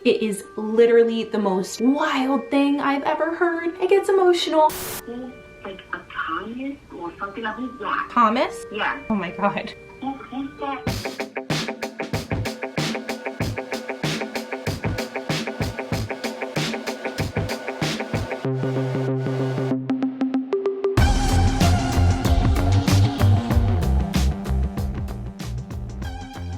It is literally the most wild thing I've ever heard. It gets emotional. Like a Thomas or something like that. Thomas? Yeah. Oh my god. Who's that?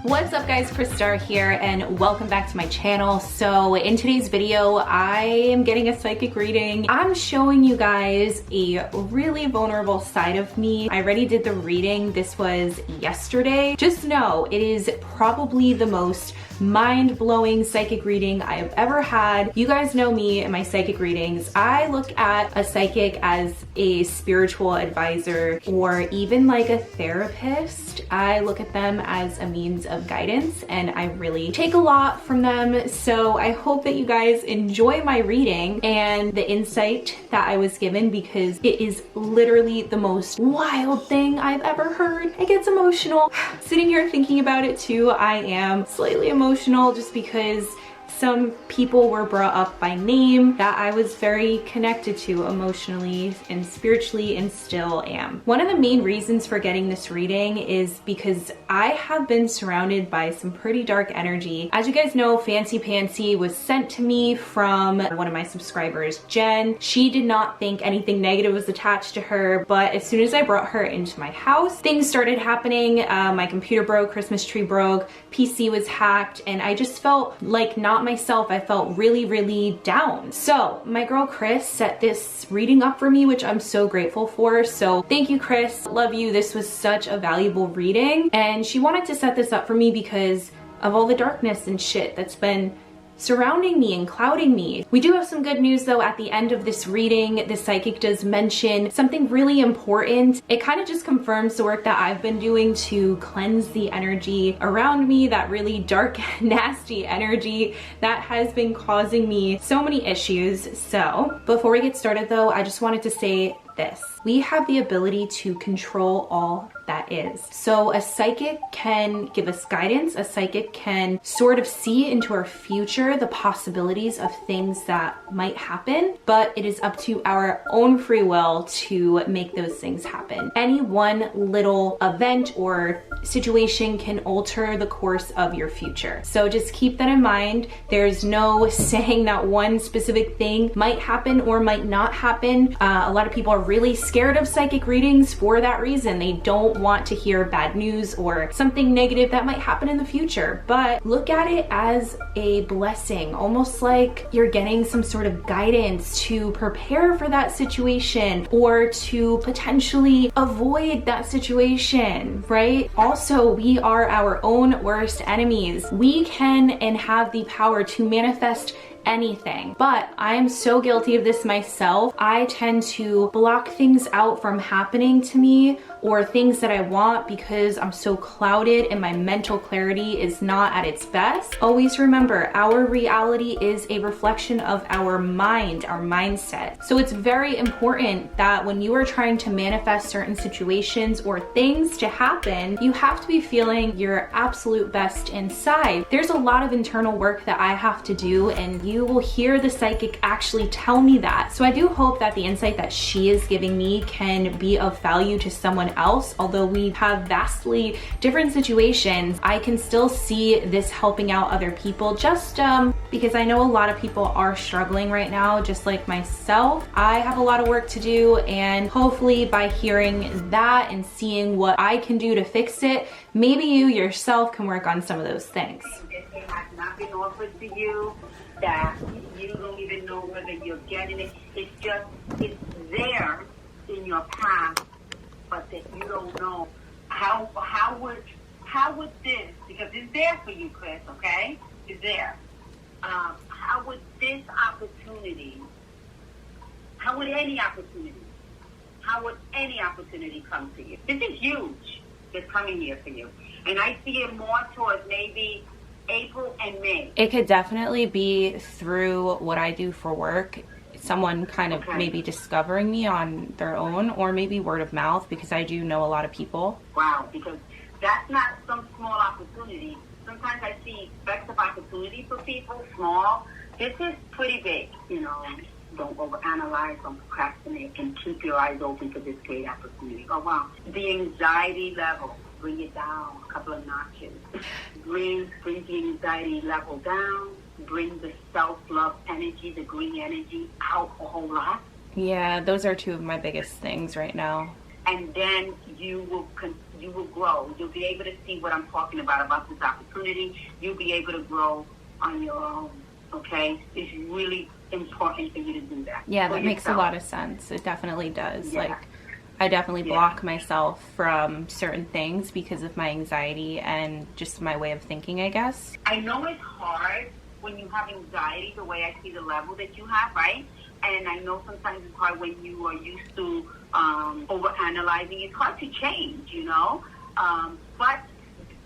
What's up guys, Kris Star here and welcome back to my channel. So in today's video, I am getting a psychic reading. I'm showing you guys a really vulnerable side of me. I already did the reading. This was yesterday. Just know it is probably the most mind-blowing psychic reading I have ever had. You guys know me and my psychic readings. I look at a psychic as a spiritual advisor or even like a therapist. I look at them as a means of guidance and I really take a lot from them. So I hope that you guys enjoy my reading and the insight that I was given, because it is literally the most wild thing I've ever heard. It gets emotional. Sitting here thinking about it too, I am slightly emotional just because some people were brought up by name that I was very connected to emotionally and spiritually and still am. One of the main reasons for getting this reading is because I have been surrounded by some pretty dark energy. As you guys know, Fancy Pantsy was sent to me from one of my subscribers, Jen. She did not think anything negative was attached to her, but as soon as I brought her into my house, things started happening. My computer broke, Christmas tree broke, PC was hacked, and I just felt like not myself. I felt really down. So my girl Kris set this reading up for me, which I'm so grateful for. So thank you, Kris. Love you. This was such a valuable reading. And she wanted to set this up for me because of all the darkness and shit that's been surrounding me and clouding me. We do have some good news though. At the end of this reading, the psychic does mention something really important. It kind of just confirms the work that I've been doing to cleanse the energy around me, that really dark, nasty energy that has been causing me so many issues. So before we get started though, I just wanted to say this. We have the ability to control all that is. So a psychic can give us guidance. A psychic can sort of see into our future, the possibilities of things that might happen, but it is up to our own free will to make those things happen. Any one little event or situation can alter the course of your future. So just keep that in mind. There's no saying that one specific thing might happen or might not happen. A lot of people are really scared of psychic readings for that reason. They don't want to hear bad news or something negative that might happen in the future, but look at it as a blessing, almost like you're getting some sort of guidance to prepare for that situation or to potentially avoid that situation, right? Also, we are our own worst enemies. We can and have the power to manifest anything, but I am so guilty of this myself. I tend to block things out from happening to me or things that I want because I'm so clouded and my mental clarity is not at its best. Always remember, our reality is a reflection of our mind, our mindset. So it's very important that when you are trying to manifest certain situations or things to happen, you have to be feeling your absolute best inside. There's a lot of internal work that I have to do, and you will hear the psychic actually tell me that. So I do hope that the insight that she is giving me can be of value to someone else. Although we have vastly different situations, I can still see this helping out other people, just because I know a lot of people are struggling right now, just like myself. I have a lot of work to do, and hopefully by hearing that and seeing what I can do to fix it, maybe you yourself can work on some of those things. It has not been offered to you, that you don't even know whether you're getting it. It's just, it's there in your past, but that you don't know how would this, because it's there for you, Kris, okay? It's there. How would this opportunity, how would any opportunity come to you? This is huge, that's coming here for you. And I see it more towards maybe April and May. It could definitely be through what I do for work. Someone kind of maybe discovering me on their own, or maybe word of mouth, because I do know a lot of people. Wow, because that's not some small opportunity. sometimes I see specks of opportunity for people, small. This is pretty big, you know. Don't overanalyze, don't procrastinate, and keep your eyes open for this great opportunity. Oh, wow. The anxiety level, bring it down a couple of notches. Bring the anxiety level down. Bring the self-love energy, the green energy out a whole lot. Yeah, those are two of my biggest things right now. And then you will grow. You'll be able to see what I'm talking about this opportunity. You'll be able to grow on your own, okay? It's really important for you to do that. Yeah, that makes a lot of sense. It definitely does. Yeah. Like, I definitely block myself from certain things because of my anxiety and just my way of thinking, I guess. I know it's hard when you have anxiety, the way I see the level that you have, right? And I know sometimes it's hard when you are used to overanalyzing. It's hard to change, you know? But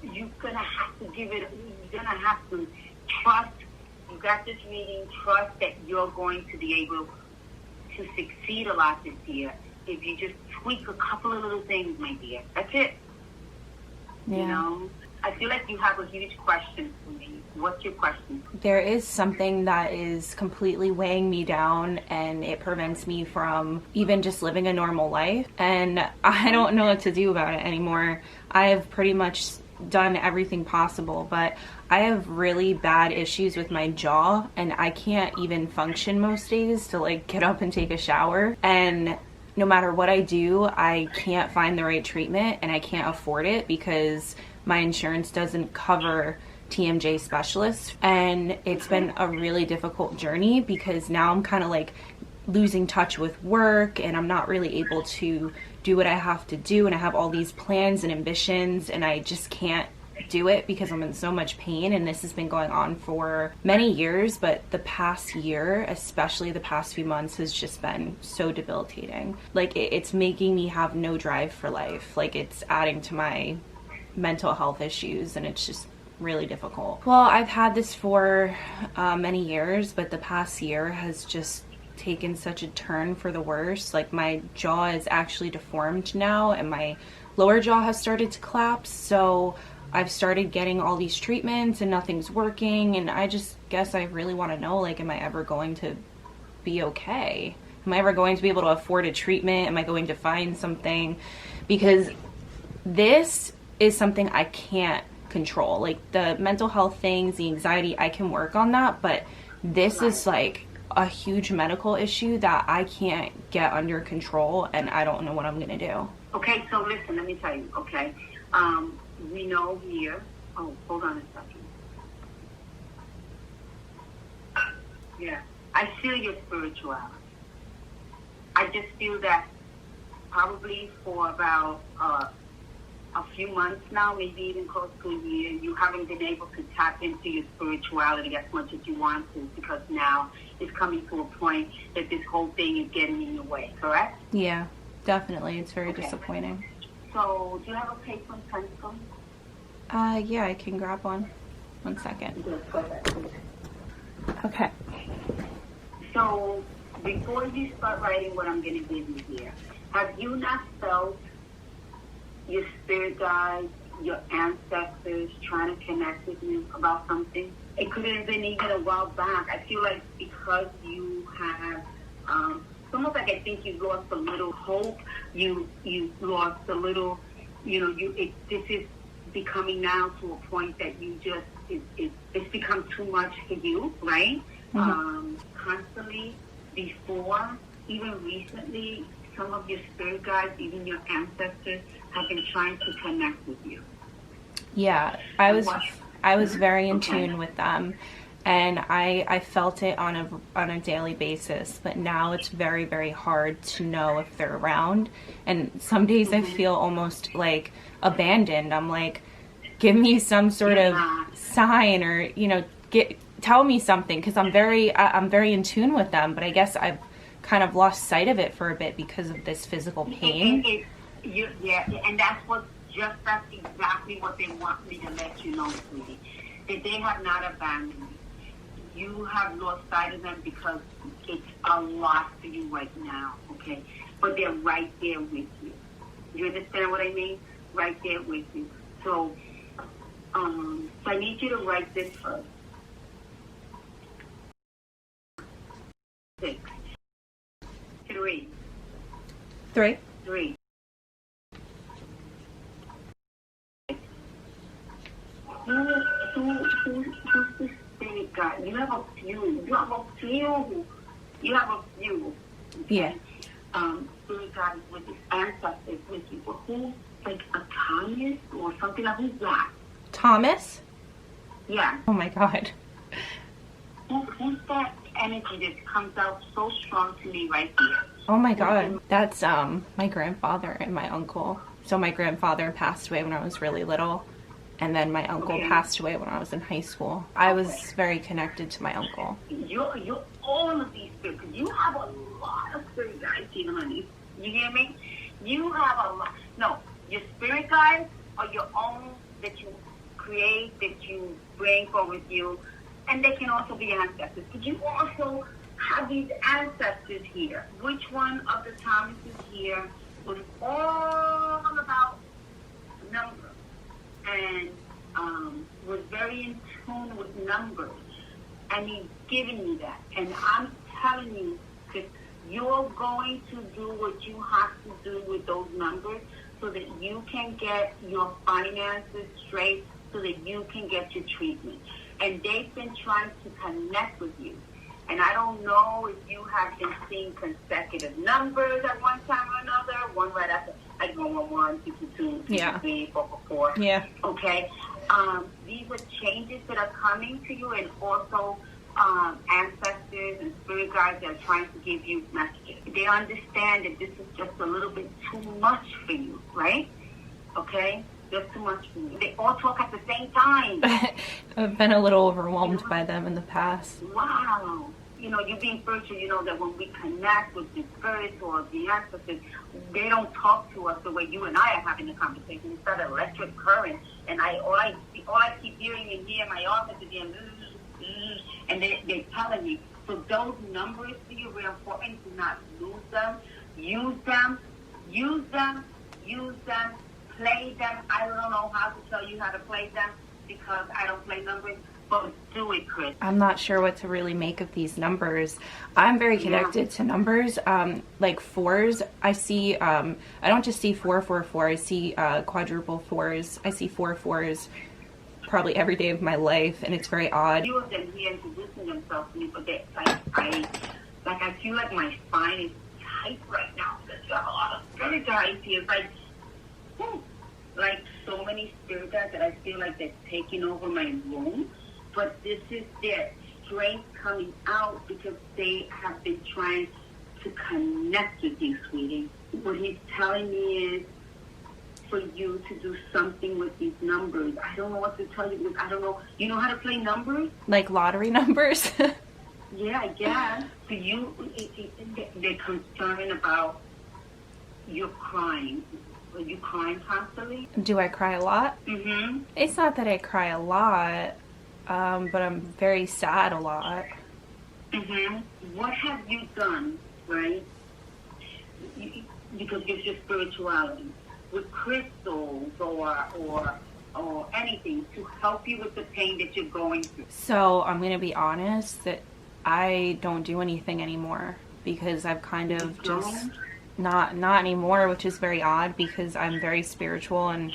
you're going to have to you're going to have to trust. You got this reading, trust that you're going to be able to succeed a lot this year if you just tweak a couple of little things, my dear. That's it. Yeah. You know? I feel like you have a huge question for me. What's your question? There is something that is completely weighing me down, and it prevents me from even just living a normal life. And I don't know what to do about it anymore. I have pretty much done everything possible, but I have really bad issues with my jaw, and I can't even function most days to like get up and take a shower. And no matter what I do, I can't find the right treatment, and I can't afford it because my insurance doesn't cover TMJ specialists. And it's been a really difficult journey because now I'm kind of like losing touch with work, and I'm not really able to do what I have to do, and I have all these plans and ambitions, and I just can't do it because I'm in so much pain. And this has been going on for many years, but the past year, especially the past few months, has just been so debilitating. Like it's making me have no drive for life. Like it's adding to my mental health issues, and it's just really difficult. Well, I've had this for many years, but the past year has just taken such a turn for the worse. Like my jaw is actually deformed now, and my lower jaw has started to collapse. So I've started getting all these treatments and nothing's working, and I just guess I really want to know, like, am I ever going to be okay? Am I ever going to be able to afford a treatment? Am I going to find something? Because this is something I can't control. Like the mental health things, the anxiety, I can work on that, but this is like a huge medical issue that I can't get under control, and I don't know what I'm gonna do. Okay, so listen, let me tell you, okay? We know here, oh, hold on a second. Yeah, I feel your spirituality. I just feel that probably for about a few months now, maybe even close to a year, you haven't been able to tap into your spirituality as much as you want to, because now it's coming to a point that this whole thing is getting in your way, correct? Yeah, definitely. It's very disappointing. So, do you have a paper and pencil? Yeah, I can grab one. 1 second. Yes, go ahead. Okay. So, before you start writing what I'm going to give you here, have you not felt your spirit guides, your ancestors trying to connect with you about something? It could have been even a while back. I feel like because you have, almost like I think you lost a little hope. You lost a little, this is becoming now to a point that you just, it's become too much for you, right? Mm-hmm. Constantly, before, even recently, some of your spirit guides, even your ancestors, have been trying to connect with you. Yeah, I was very in tune with them, and I felt it on a daily basis, but now it's very, very hard to know if they're around. And some days I feel almost like abandoned. I'm like, give me some sort of sign, or tell me something, because I'm very in tune with them, but I guess I've kind of lost sight of it for a bit because of this physical pain. And that's exactly what they want me to let you know, sweetie. That they have not abandoned you. You have lost sight of them because it's a lot for you right now, okay? But they're right there with you. You understand what I mean? Right there with you. So So I need you to write this first. 6, 3, 3. 3. Who's the spirit guide? You have a few. You have a few. Okay? Yeah. Spirit guides with his ancestors with you. But who's like a Thomas or something like who's that? Thomas? Yeah. Oh my god. Who's that energy that comes out so strong to me right here? Oh my god. That's my grandfather and my uncle. So my grandfather passed away when I was really little. And then my uncle passed away when I was in high school. I was very connected to my uncle. You're all of these spirits. You have a lot of spirit guides here, honey. You hear me? You have a lot. No, your spirit guides are your own that you create, that you bring forward with you. And they can also be ancestors. But you also have these ancestors here. Which one of the Thomases here was all about numbers and was very in tune with numbers. And he's giving you that. And I'm telling you that you're going to do what you have to do with those numbers so that you can get your finances straight, so that you can get your treatment. And they've been trying to connect with you. And I don't know if you have been seeing consecutive numbers at one time or another, one right after, like 111, 222, 223, 444. Yeah. Okay? These are changes that are coming to you, and also ancestors and spirit guides that are trying to give you messages. They understand that this is just a little bit too much for you, right? Okay? Just too much for you. They all talk at the same time. I've been a little overwhelmed by them in the past. Wow. You know, you being spiritual, you know that when we connect with the spirits or the ancestors, they don't talk to us the way you and I are having a conversation. It's that electric current, and all I keep hearing in here in my office is them, and they're telling me. So those numbers for you are very important. Do not lose them. Use them. Use them. Use them. Play them. I don't know how to tell you how to play them because I don't play numbers, but do it, Kris. I'm not sure what to really make of these numbers. I'm very connected to numbers. Like fours, I see, I don't just see 444, I see quadruple fours. I see 4 fours probably every day of my life, and it's very odd. Few of them here introducing themselves to me, but they, I feel like my spine is tight right now because you have a lot of spirit guides here. It's like so many spirit guides that I feel like they're taking over my room, but this is their strength coming out because they have been trying to connect with you, sweetie. What he's telling me is for you to do something with these numbers. I don't know what to tell you because I don't know. You know how to play numbers? Like lottery numbers? Yeah, I guess. So they're concerned about you crying. Are you crying constantly? Do I cry a lot? Mm-hmm. It's not that I cry a lot, but I'm very sad a lot. Mm-hmm. What have you done, right? Because it's your spirituality. With crystals or anything to help you with the pain that you're going through. So I'm going to be honest that I don't do anything anymore because I've kind of just... Not anymore, which is very odd because I'm very spiritual, and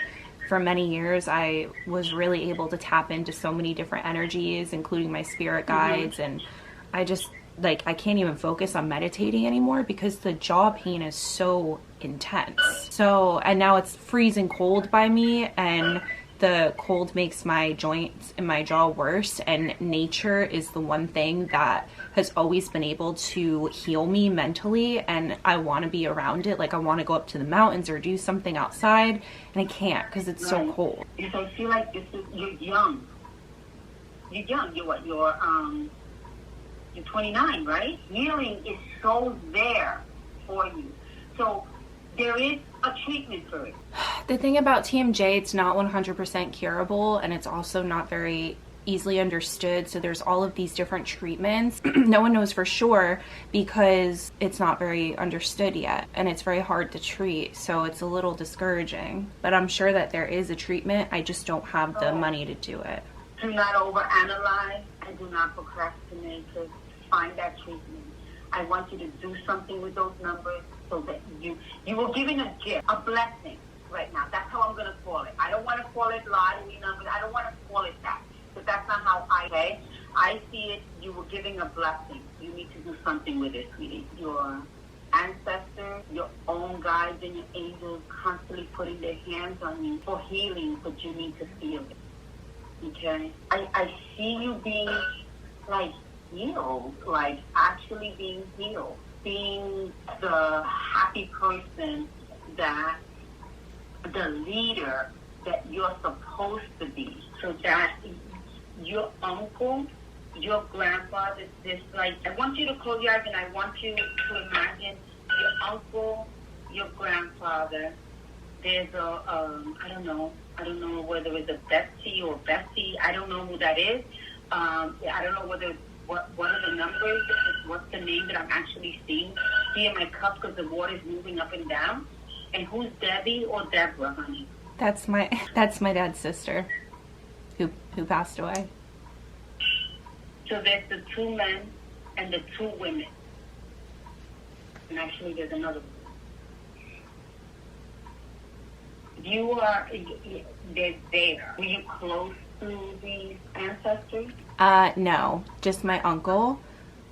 for many years I was really able to tap into so many different energies, including my spirit guides, and I just, like, I can't even focus on meditating anymore because the jaw pain is so intense. So, and now it's freezing cold by me, and the cold makes my joints and my jaw worse, and nature is the one thing that has always been able to heal me mentally, and I want to be around it. Like, I want to go up to the mountains or do something outside, and I can't because it's so cold. Because I feel like you're young. You're young. You're what? You're 29, right? Healing is so there for you. So there is a treatment for it. The thing about TMJ, it's not 100% curable, and it's also not very easily understood. So there's all of these different treatments. No one knows for sure because it's not very understood yet, and it's very hard to treat. So it's a little discouraging, but I'm sure that there is a treatment. I just don't have the money to do it. Do not overanalyze and do not procrastinate to find that treatment. I want you to do something with those numbers so that you were given a gift, a blessing right now. That's how I'm going to call it. I don't want to call it lottery numbers. I don't want to call it that. But that's not how I see it. You were giving a blessing. You need to do something with it, sweetie. Your ancestors, your own guides and your angels constantly putting their hands on you for healing, but you need to feel it. Okay? I see you being like healed, like actually being healed, being the happy person that the leader that you're supposed to be, so that your uncle, your grandfather, this, like, I want you to close your eyes and I want you to imagine your uncle, your grandfather. There's a I don't know whether it's a Betsy or Bessie. I don't know who that is. I don't know whether what are the numbers, what's the name that I'm actually seeing here in my cup, because the water is moving up and down. And who's Debbie or Deborah, honey? That's my dad's sister who passed away. So there's the two men and the two women. And actually there's another one. They're there. Were you close to these ancestors? No, just my uncle.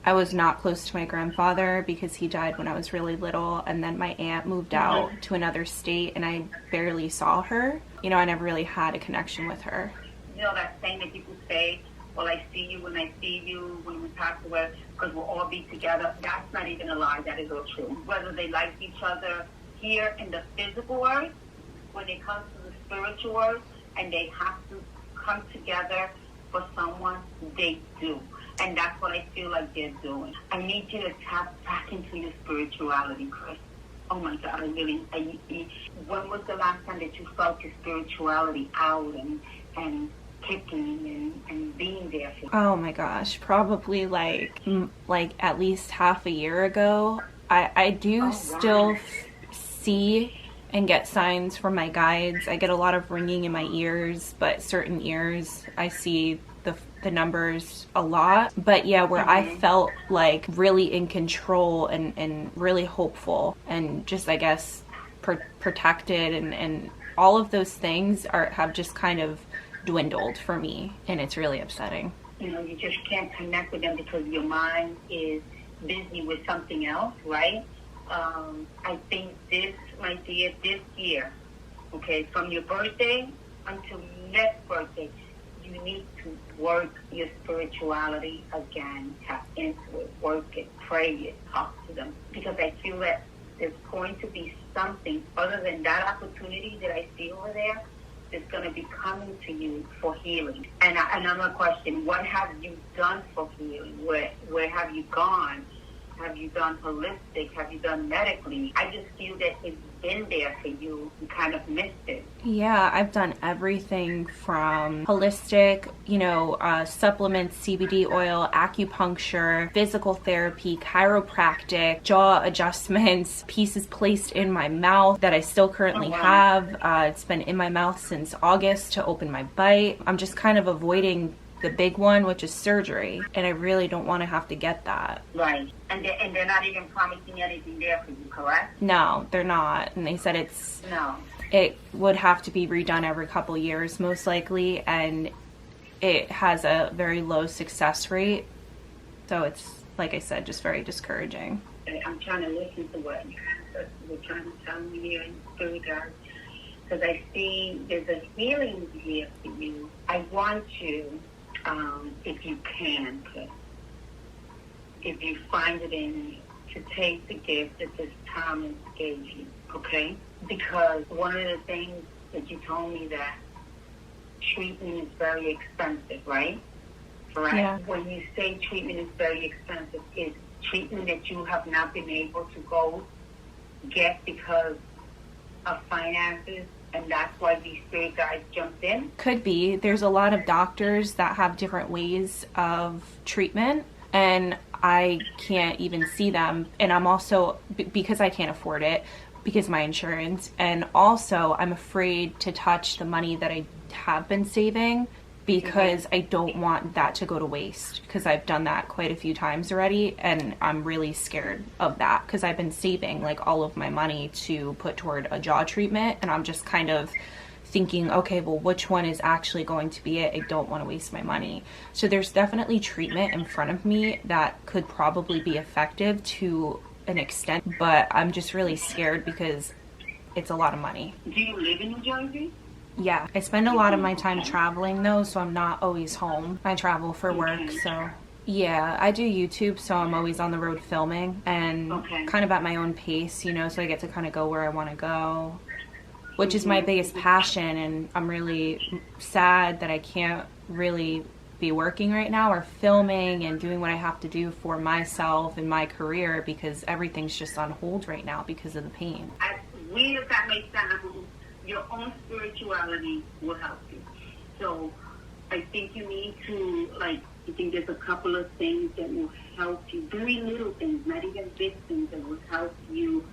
I was not close to my grandfather because he died when I was really little, and then my aunt moved out to another state and I barely saw her. You know, I never really had a connection with her. You know that saying that people say, well, I see you when I see you, when we pass away, because we'll all be together. That's not even a lie. That is all true. Whether they like each other here in the physical earth, when it comes to the spiritual earth, and they have to come together for someone, they do. And that's what I feel like they're doing. I need you to tap back into your spirituality, Kris. Oh my God, when was the last time that you felt your spirituality out and kicking and being there for you? Oh my gosh, probably like at least half a year ago. I do still see and get signs from my guides. I get a lot of ringing in my ears, but certain ears I see the numbers a lot. But yeah, where I felt like really in control and really hopeful and just, I guess, protected and all of those things have just kind of dwindled for me, and it's really upsetting. You know, you just can't connect with them because your mind is busy with something else, right? I think this, my dear, this year, okay, from your birthday until next birthday, you need to work your spirituality again, tap into it, work it, pray it, talk to them. Because I feel that there's going to be something other than that opportunity that I see over there that's going to be coming to you for healing. And another question, what have you done for healing? Where have you gone? Have you done holistic? Have you done medically? I just feel that it's been there for you. You kind of missed it. Yeah, I've done everything from holistic, supplements, CBD oil, acupuncture, physical therapy, chiropractic, jaw adjustments, pieces placed in my mouth that I still currently have. It's been in my mouth since August to open my bite. I'm just kind of avoiding the big one, which is surgery, and I really don't want to have to get that. Right. And they're not even promising anything there for you, correct? No, they're not. And they said it would have to be redone every couple years, most likely, and it has a very low success rate. So it's, like I said, just very discouraging. I'm trying to listen to what you're trying to tell me here in spirit guide, because I see there's a healing here for you. I want you, if you can, if you find it in you, to take the gift that this Thomas gave you, okay? Because one of the things that you told me, that treatment is very expensive, right? Correct? Yeah. When you say treatment is very expensive, is treatment that you have not been able to go get because of finances and that's why these spirit guides jumped in? Could be. There's a lot of doctors that have different ways of treatment, and I can't even see them. And I'm also, because I can't afford it, because of my insurance, and also I'm afraid to touch the money that I have been saving, because I don't want that to go to waste, because I've done that quite a few times already, and I'm really scared of that, because I've been saving like all of my money to put toward a jaw treatment, and I'm just kind of thinking, okay, well, which one is actually going to be it? I don't want to waste my money. So there's definitely treatment in front of me that could probably be effective to an extent, but I'm just really scared because it's a lot of money. Do you live in New Jersey? Yeah, I spend a lot of my time traveling though, so I'm not always home. I travel for work, so yeah, I do YouTube, so I'm always on the road filming, and kind of at my own pace, you know, so I get to kind of go where I want to go, which is my biggest passion. And I'm really sad that I can't really be working right now or filming and doing what I have to do for myself and my career, because everything's just on hold right now because of the pain. As weird as that may sound, your own spirituality will help you. So I think you need to, like, I think there's a couple of things that will help you. Very little things, not even big things, that will help you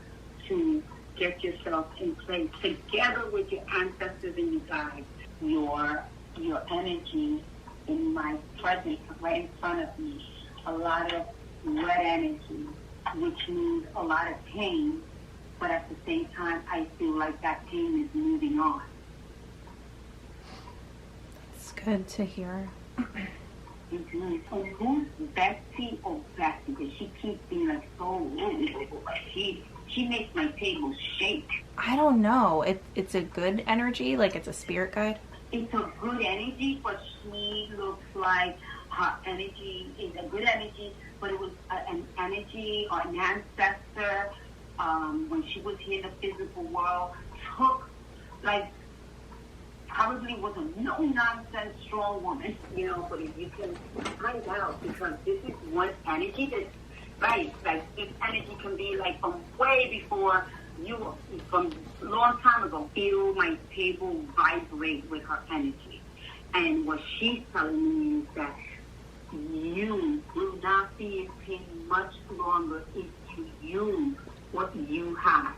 to get yourself in place together with your ancestors and your guides. Your energy in my presence, right in front of me, a lot of red energy, which means a lot of pain, but at the same time, I feel like that pain is moving on. It's good to hear. And who's Betsy or Betsy? Because she keeps being like so, she makes my table shake. I don't know. It's a good energy, like it's a spirit guide. It's a good energy, but she looks like her energy is a good energy, but it was an energy or an ancestor when she was here in the physical world, took, like, probably was a no-nonsense strong woman, you know, but if you can find out, because this is one energy that's, right, like, this energy can be, like, from way before you, from a long time ago. Feel my table vibrate with her energy. And what she's telling me is that you will not be in pain much longer if you use what you have.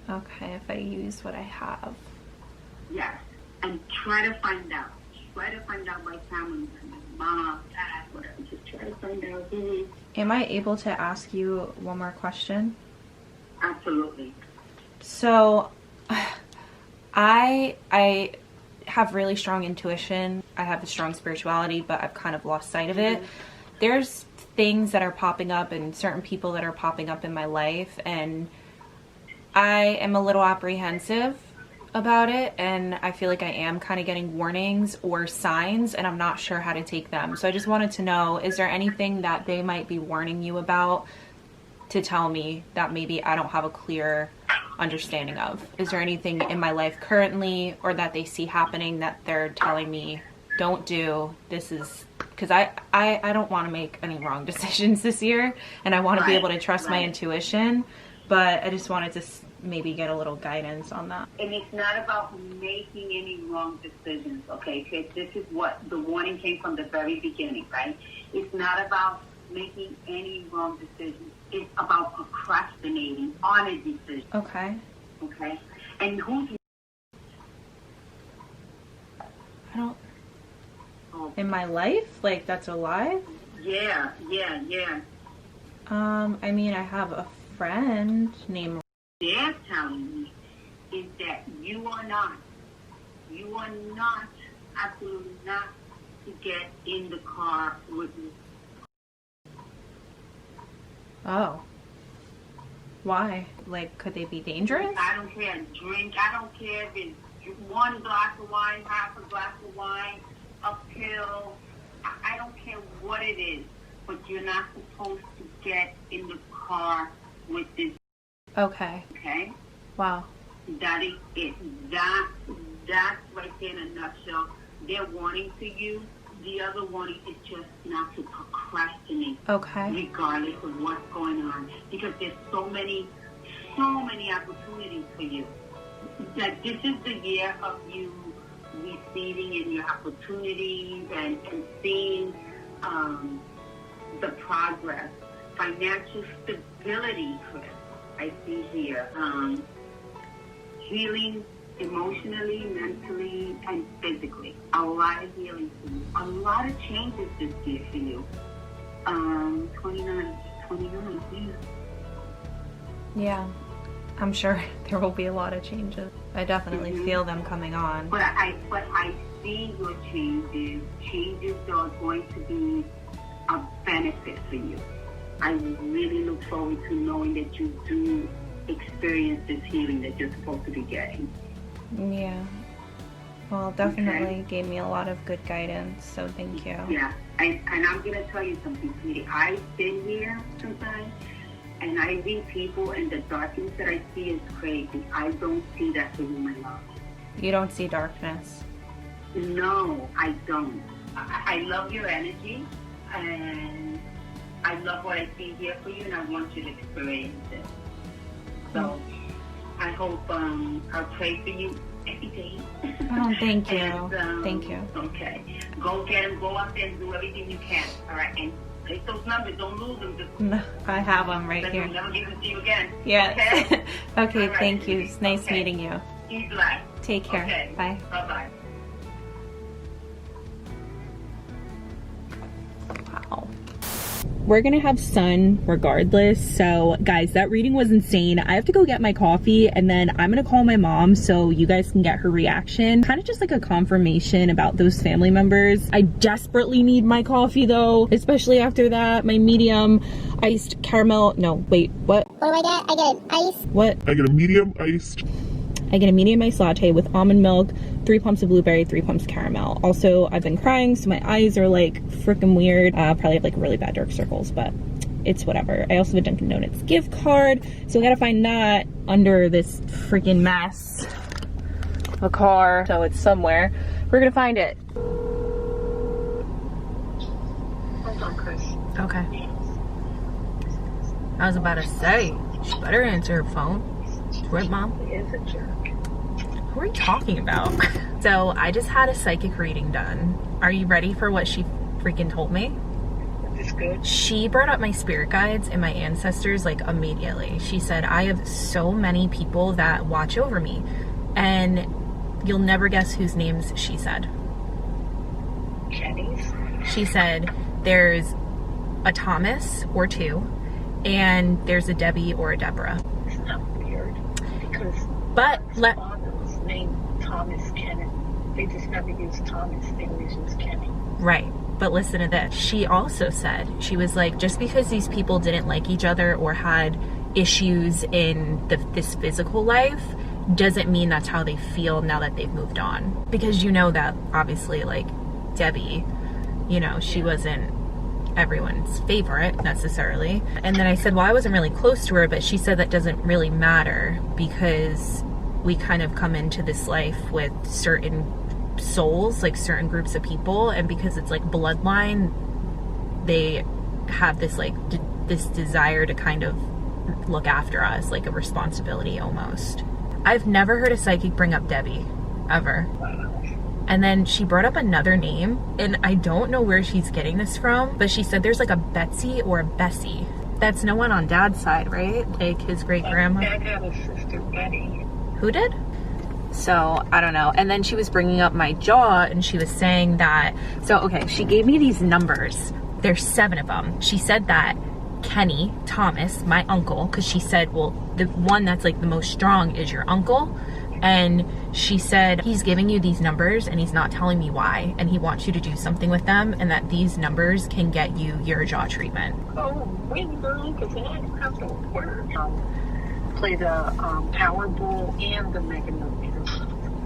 Okay, if I use what I have. Yes. And try to find out. Try to find out my family, my mom, dad, whatever. Just try to find out who. Am I able to ask you one more question? Absolutely. So, I have really strong intuition. I have a strong spirituality, but I've kind of lost sight of it. There's things that are popping up and certain people that are popping up in my life, and I am a little apprehensive about it, and I feel like I am kind of getting warnings or signs, and I'm not sure how to take them. So I just wanted to know, is there anything that they might be warning you about to tell me that maybe I don't have a clear understanding of? Is there anything in my life currently or that they see happening that they're telling me don't do? This is because I don't want to make any wrong decisions this year, and I want to be able to trust my intuition, but I just wanted to maybe get a little guidance on that. And it's not about making any wrong decisions, okay? Because this is what the warning came from the very beginning, right? It's not about making any wrong decisions. It's about procrastinating on a decision. Okay. Okay? And who's... I don't... In my life? Like, that's alive? Yeah. I mean, I have a friend named... They're telling me is that you are not, absolutely not, to get in the car with me. Oh. Why? Like, could they be dangerous? I don't care. Drink. I don't care if it's one glass of wine, half a glass of wine, a pill. I don't care what it is, but you're not supposed to get in the car with this. Okay. Okay? Wow. That is it. That's right there in a nutshell. They're warning to you. The other warning is just not to procrastinate. Okay. Regardless of what's going on. Because there's so many opportunities for you. that this is the year of you receiving in your opportunities and seeing the progress. Financial stability, Kris, I see here. Healing emotionally, mentally, and physically. A lot of healing for you. A lot of changes this year for you. 29, yeah. Yeah, I'm sure there will be a lot of changes. I definitely feel them coming on. But I see your changes that are going to be a benefit for you. I really look forward to knowing that you do experience this healing that you're supposed to be getting. Yeah. Well, definitely gave me a lot of good guidance, so thank you. Yeah, and I'm going to tell you something, sweetie. I've been here sometimes, and I read people, and the darkness that I see is crazy. I don't see that for you, my love. You don't see darkness? No, I don't. I love your energy, and I love what I see here for you, and I want you to experience it. So I hope I'll pray for you every day. Oh, thank you. And, thank you. Okay. Go get them. Go out there and do everything you can. All right. And take those numbers. Don't lose them. Just No, I have them right here. I'll never give them to you again. Yes. Okay. Okay. Right. Thank you. It's nice meeting you. Be blessed. Take care. Okay. Bye. Bye-bye. Wow. We're gonna have sun regardless. So guys, that reading was insane. I have to go get my coffee and then I'm gonna call my mom so you guys can get her reaction. Kind of just like a confirmation about those family members. I desperately need my coffee though, especially after that. My medium iced caramel. No, wait, what? What do I get? I get an ice. What? I get a medium iced. I get a medium iced latte with almond milk, 3 pumps of blueberry, 3 pumps caramel. Also, I've been crying, so my eyes are like freaking weird. Probably have like really bad dark circles, but it's whatever. I also have a Dunkin' Donuts gift card, so I gotta find that under this freaking mess of a car. So it's somewhere. We're gonna find it. Hold on, Kris. Okay. I was about to say, she better answer her phone. Right, Mom? He is a jerk. Who are you talking about? So I just had a psychic reading done. Are you ready for what she freaking told me? Is this good? She brought up my spirit guides and my ancestors like immediately. She said, I have so many people that watch over me. And you'll never guess whose names she said. Kenny's? She said, there's a Thomas or 2, and there's a Debbie or a Deborah. Isn't that weird? Because But his father's name Thomas Kenneth. They just never use Thomas. They always use Kenny. Right. But listen to this. She also said, she was like, just because these people didn't like each other or had issues in this physical life doesn't mean that's how they feel now that they've moved on. Because you know that obviously like Debbie, you know, she wasn't everyone's favorite necessarily. And then I said, well, I wasn't really close to her, but she said that doesn't really matter because we kind of come into this life with certain souls, like certain groups of people, and because it's like bloodline, they have this like this desire to kind of look after us, like a responsibility almost. I've never heard a psychic bring up Debbie ever. And then she brought up another name, and I don't know where she's getting this from, but she said there's like a Betsy or a Bessie. That's no one on Dad's side, right? Like his great-grandma? Dad had a sister, Betty. Who did? So, I don't know. And then she was bringing up my jaw, and she was saying that... So, okay, she gave me these numbers. There's 7 of them. She said that Kenny, Thomas, my uncle, because she said, well, the one that's like the most strong is your uncle. And she said, he's giving you these numbers and he's not telling me why, and he wants you to do something with them, and that these numbers can get you your jaw treatment. Oh, wait, girl, because I have to work. Play the Powerball and the Mega Millions.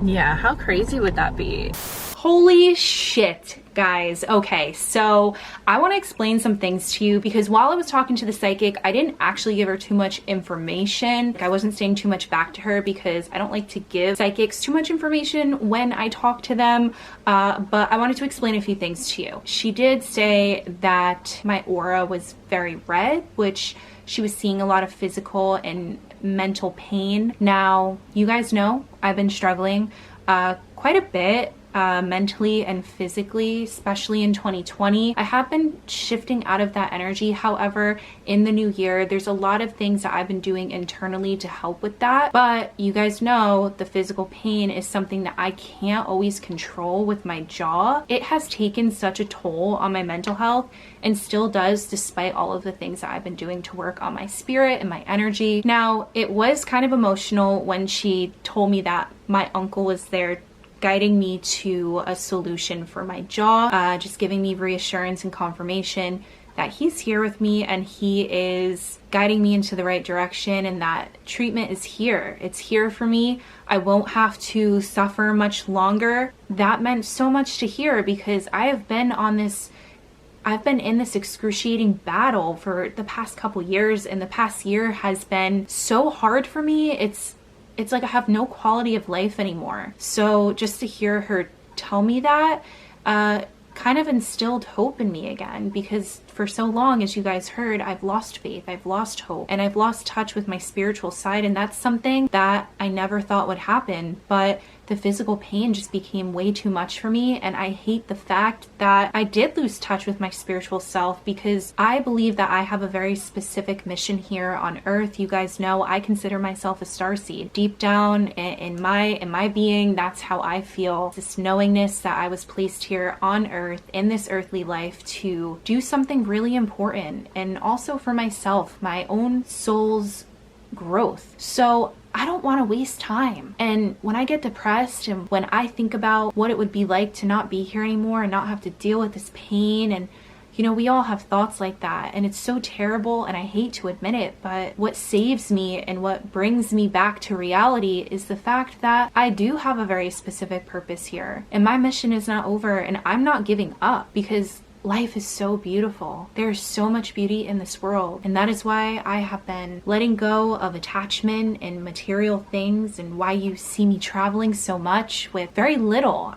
Yeah, how crazy would that be? Holy shit. Guys, okay, so I want to explain some things to you because while I was talking to the psychic, I didn't actually give her too much information. I wasn't saying too much back to her because I don't like to give psychics too much information when I talk to them, but I wanted to explain a few things to you. She did say that my aura was very red, which she was seeing a lot of physical and mental pain. Now, you guys know I've been struggling quite a bit mentally and physically, especially in 2020. I have been shifting out of that energy. However, in the new year, there's a lot of things that I've been doing internally to help with that. But you guys know the physical pain is something that I can't always control with my jaw. It has taken such a toll on my mental health and still does, despite all of the things that I've been doing to work on my spirit and my energy. Now, it was kind of emotional when she told me that my uncle was there guiding me to a solution for my jaw, just giving me reassurance and confirmation that he's here with me and he is guiding me into the right direction and that treatment is here. It's here for me. I won't have to suffer much longer. That meant so much to hear because I've been in this excruciating battle for the past couple years, and the past year has been so hard for me. It's like I have no quality of life anymore. So just to hear her tell me that kind of instilled hope in me again, because for so long, as you guys heard, I've lost faith, I've lost hope, and I've lost touch with my spiritual side, and that's something that I never thought would happen. But the physical pain just became way too much for me, and I hate the fact that I did lose touch with my spiritual self, because I believe that I have a very specific mission here on earth. You guys know I consider myself a starseed. Deep down in my being, that's how I feel. This knowingness that I was placed here on earth in this earthly life to do something really important, and also for myself, my own soul's growth. So I don't want to waste time. And when I get depressed and when I think about what it would be like to not be here anymore and not have to deal with this pain, and you know, we all have thoughts like that, and it's so terrible, and I hate to admit it, but what saves me and what brings me back to reality is the fact that I do have a very specific purpose here, and my mission is not over, and I'm not giving up, because life is so beautiful. There's so much beauty in this world, and that is why I have been letting go of attachment and material things, and why you see me traveling so much with very little.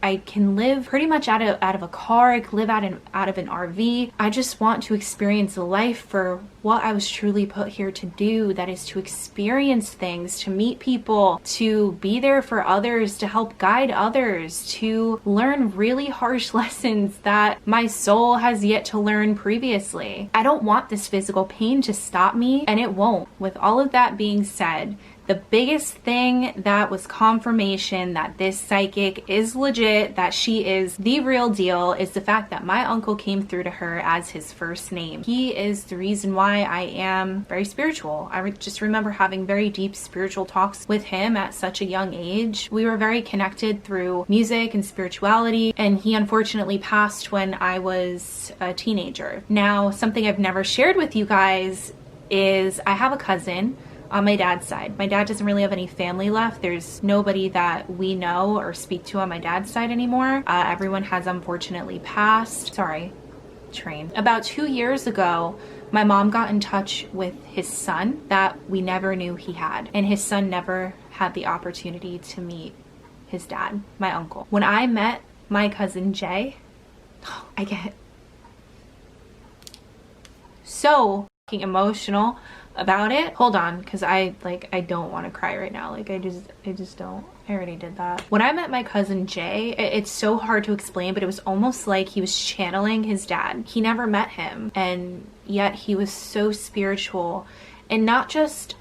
I can live pretty much out of a car. I can live out of an RV. I just want to experience life for what I was truly put here to do. That is to experience things, to meet people, to be there for others, to help guide others, to learn really harsh lessons that my soul has yet to learn previously. I don't want this physical pain to stop me, and it won't. With all of that being said, the biggest thing that was confirmation that this psychic is legit, that she is the real deal, is the fact that my uncle came through to her as his first name. He is the reason why I am very spiritual. I just remember having very deep spiritual talks with him at such a young age. We were very connected through music and spirituality, and he unfortunately passed when I was a teenager. Now, something I've never shared with you guys is I have a cousin on my dad's side. My dad doesn't really have any family left. There's nobody that we know or speak to on my dad's side anymore. Everyone has unfortunately passed. Sorry, train. About 2 years ago, my mom got in touch with his son that we never knew he had. And his son never had the opportunity to meet his dad, my uncle. When I met my cousin Jay, I get so fucking emotional about it. Hold on, because I don't want to cry right now. Like I just don't. I already did that. When I met my cousin Jay, it's so hard to explain, but it was almost like he was channeling his dad. He never met him, and yet he was so spiritual, and not just,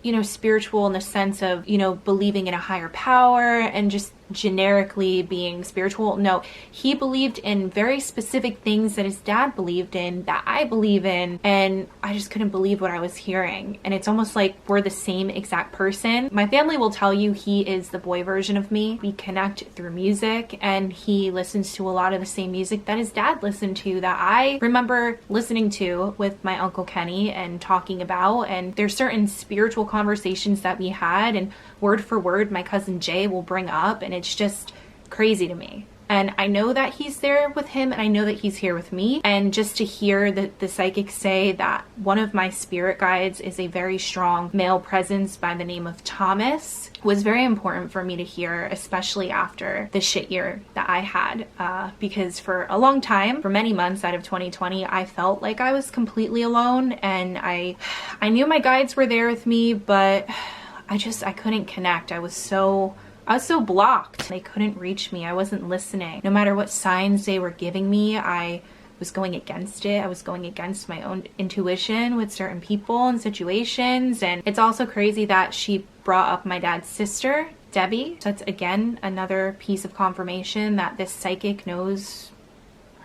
you know, spiritual in the sense of, you know, believing in a higher power and just generically being spiritual. No, he believed in very specific things that his dad believed in, that I believe in, and I just couldn't believe what I was hearing. And it's almost like we're the same exact person. My family will tell you he is the boy version of me. We connect through music, and he listens to a lot of the same music that his dad listened to, that I remember listening to with my Uncle Kenny and talking about. And there's certain spiritual conversations that we had, and word for word my cousin Jay will bring up, and it's just crazy to me. And I know that he's there with him, and I know that he's here with me. And just to hear the psychic say that one of my spirit guides is a very strong male presence by the name of Thomas was very important for me to hear, especially after the shit year that I had. Because for a long time, for many months out of 2020, I felt like I was completely alone, and I knew my guides were there with me, but I couldn't connect. I was so blocked. They couldn't reach me. I wasn't listening. No matter what signs they were giving me, I was going against it. I was going against my own intuition with certain people and situations. And it's also crazy that she brought up my dad's sister, Debbie. So that's again another piece of confirmation that this psychic knows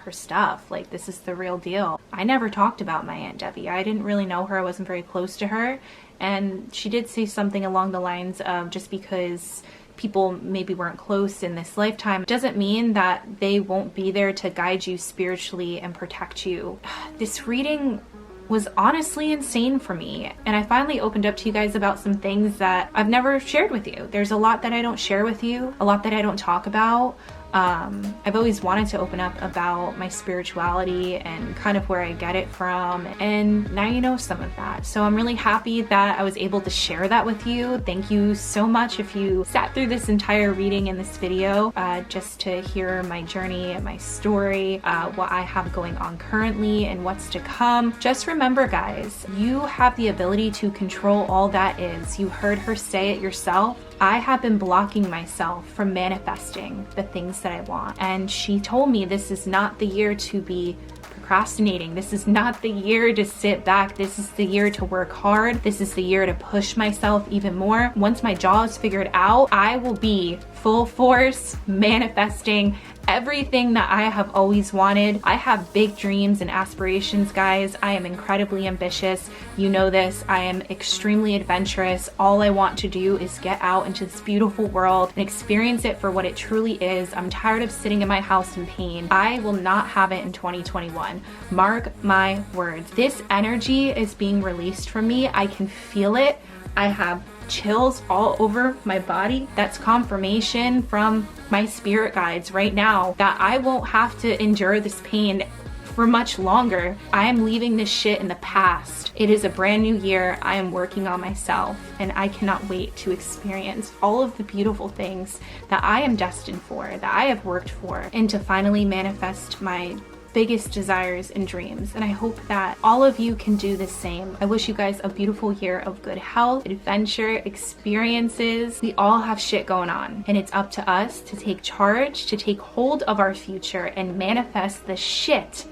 her stuff. Like, this is the real deal. I never talked about my Aunt Debbie. I didn't really know her. I wasn't very close to her. And she did say something along the lines of, just because people maybe weren't close in this lifetime doesn't mean that they won't be there to guide you spiritually and protect you. This reading was honestly insane for me, and I finally opened up to you guys about some things that I've never shared with you. There's a lot that I don't share with you, a lot that I don't talk about. I've always wanted to open up about my spirituality and kind of where I get it from, and now you know some of that. So I'm really happy that I was able to share that with you. Thank you so much if you sat through this entire reading in this video just to hear my journey and my story, what I have going on currently and what's to come. Just remember, guys, you have the ability to control all that is. You heard her say it yourself. I have been blocking myself from manifesting the things that I want. And she told me this is not the year to be procrastinating. This is not the year to sit back. This is the year to work hard. This is the year to push myself even more. Once my jaw is figured out, I will be full force manifesting everything that I have always wanted. I have big dreams and aspirations, guys. I am incredibly ambitious. You know this. I am extremely adventurous. All I want to do is get out into this beautiful world and experience it for what it truly is. I'm tired of sitting in my house in pain. I will not have it in 2021. Mark my words. This energy is being released from me. I can feel it. I have chills all over my body. That's confirmation from my spirit guides right now that I won't have to endure this pain for much longer. I am leaving this shit in the past. It is a brand new year. I am working on myself, and I cannot wait to experience all of the beautiful things that I am destined for, that I have worked for, and to finally manifest my biggest desires and dreams. And I hope that all of you can do the same. I wish you guys a beautiful year of good health, adventure, experiences. We all have shit going on, and it's up to us to take charge, to take hold of our future and manifest the shit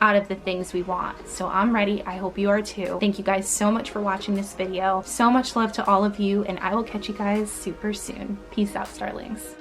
out of the things we want. So I'm ready. I hope you are too. Thank you guys so much for watching this video. So much love to all of you, and I will catch you guys super soon. Peace out, starlings.